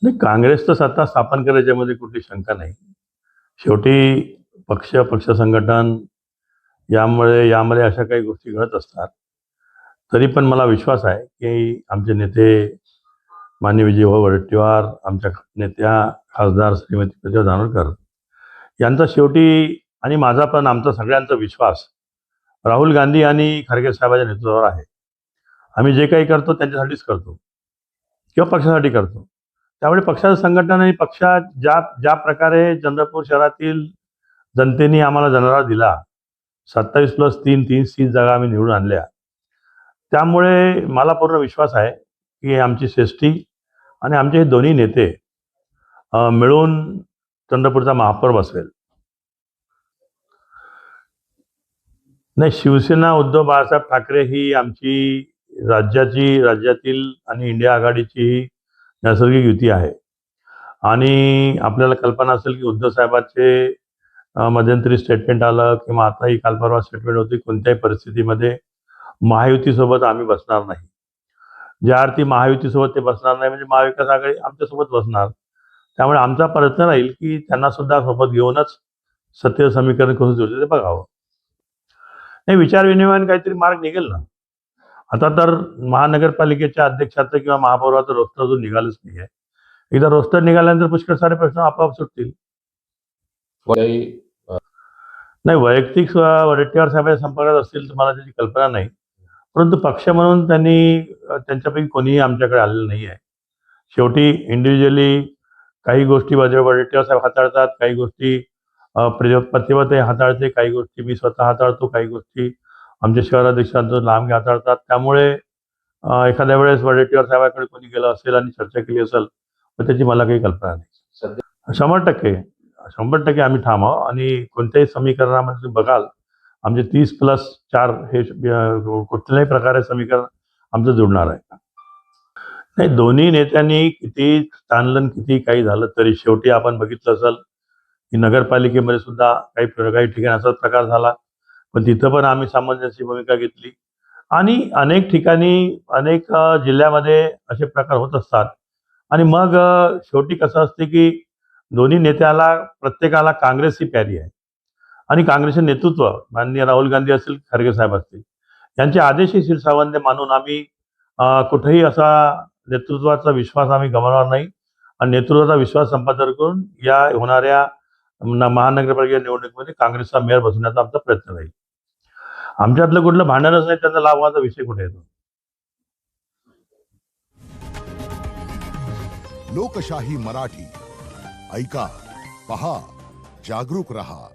नाही, काँग्रेस तर सत्ता स्थापन करायच्या मध्ये कुठली शंका नाही. शेवटी पक्ष संघटन यामध्ये अशा काही गोष्टी घडत असतात. तरी पण मला विश्वास आहे, की आमचे नेते माननीय विजयभाऊ वडेट्टीवार, आमच्या नेत्या खासदार श्रीमती प्रतिभा धानोरकर यांचा शेवटी आणि माझा पण आमचा सगळ्यांचा विश्वास राहुल गांधी आणि खरगे साहेबांच्या नेतृत्वावर आहे. आम्ही जे काही करतो त्यांच्यासाठीच करतो किंवा पक्षासाठी करतो. त्यामुळे पक्षाचं संघटन आणि पक्षात ज्या ज्या प्रकारे चंद्रपूर शहरातील जनतेने आम्हाला जनाधार दिला, 27+3 30 जागा आम्ही निवडून आणल्या. त्यामुळे मला पूर्ण विश्वास आहे, की आमची श्रेष्ठी आणि आमचे हे दोन्ही नेते मिळून चंद्रपूरचा महापौर बसवेल. नाही, शिवसेना उद्धव बाळासाहेब ठाकरे ही आमची राज्यातील आणि इंडिया आघाडीची ही नैसर्गिक युती आहे. आणि आपल्याला कल्पना असेल, की उद्धव साहेबांचे मध्यंतरी स्टेटमेंट आलं किंवा आताही काल परवा स्टेटमेंट होती, कोणत्याही परिस्थितीमध्ये महायुतीसोबत आम्ही बसणार नाही. ज्या अर्थी महायुतीसोबत ते बसणार नाही म्हणजे महाविकास आघाडी आमच्यासोबत बसणार. त्यामुळे आमचा प्रयत्न राहील, की त्यांना सुद्धा सोबत घेऊनच सत्तेचं समीकरण कसं जुळतं ते बघावं. नाही, विचारविनिमयाने काहीतरी मार्ग निघेल ना. आता तर महानगरपालिकेच्या अध्यक्षाचं किंवा महापौराचं रोस्टर अजून निघालंच नाही आहे. एकदा रोस्टर निघाल्यानंतर पुष्कळ सारे प्रश्न आपोआप सुटतील. नाही, वैयक्तिक वडेट्टीवार साहेबांच्या संपर्कात असतील तर मला त्याची कल्पना नाही. परंतु पक्ष म्हणून त्यांनी त्यांच्यापैकी कोणीही आमच्याकडे आलेलं नाही आहे. शेवटी इंडिव्हिज्युअली काही गोष्टी वडेट्टीवार साहेब हाताळतात, काही गोष्टी प्रतिभाताई हाताळते, काही गोष्टी मी स्वतः हाताळतो, काही गोष्टी आमच्या शहराध्यक्षांचं लांब हाताळतात. त्यामुळे एखाद्या वेळेस वडेट्टीवार साहेबांकडे कोणी गेलं असेल आणि चर्चा केली असेल तर त्याची मला काही कल्पना नाही. 100% आम्ही ठाम आहोत आणि कोणत्याही समीकरणामध्ये तुम्ही बघाल आमचे 30+4 हे कुठल्याही प्रकारे समीकरण आमचं जुळणार आहे. नाही, दोन्ही नेत्यांनी किती ताणलं किती काही झालं तरी शेवटी आपण बघितलं असेल, की नगरपालिकेमध्ये सुद्धा काही ठिकाणी असाच प्रकार झाला. पण तिथं पण आम्ही सामंजस्य भूमिका घेतली आणि अनेक ठिकाणी अनेक जिल्ह्यामध्ये असे प्रकार होत असतात. आणि मग शेवटी कसं असते, की दोन्ही नेत्याला प्रत्येकाला काँग्रेस ही प्यारी आहे आणि काँग्रेसचे नेतृत्व माननीय राहुल गांधी असतील, खरगे साहेब असतील, यांचे आदेशही शिरसावंत मानून आम्ही कुठेही असा नेतृत्वाचा विश्वास आम्ही गमावणार नाही आणि नेतृत्वाचा विश्वास संपादन करून या होणाऱ्या महानगरपालिका निवडणुकीमध्ये काँग्रेसचा मेयर बसवण्याचा आमचा प्रयत्न राहील. आमच्यातलं कुठलं भांडणच नाही, त्यांचा लाभ व्हायचा विषय कुठे येतो. लोकशाही मराठी ऐका, पहा, जागरूक रहा.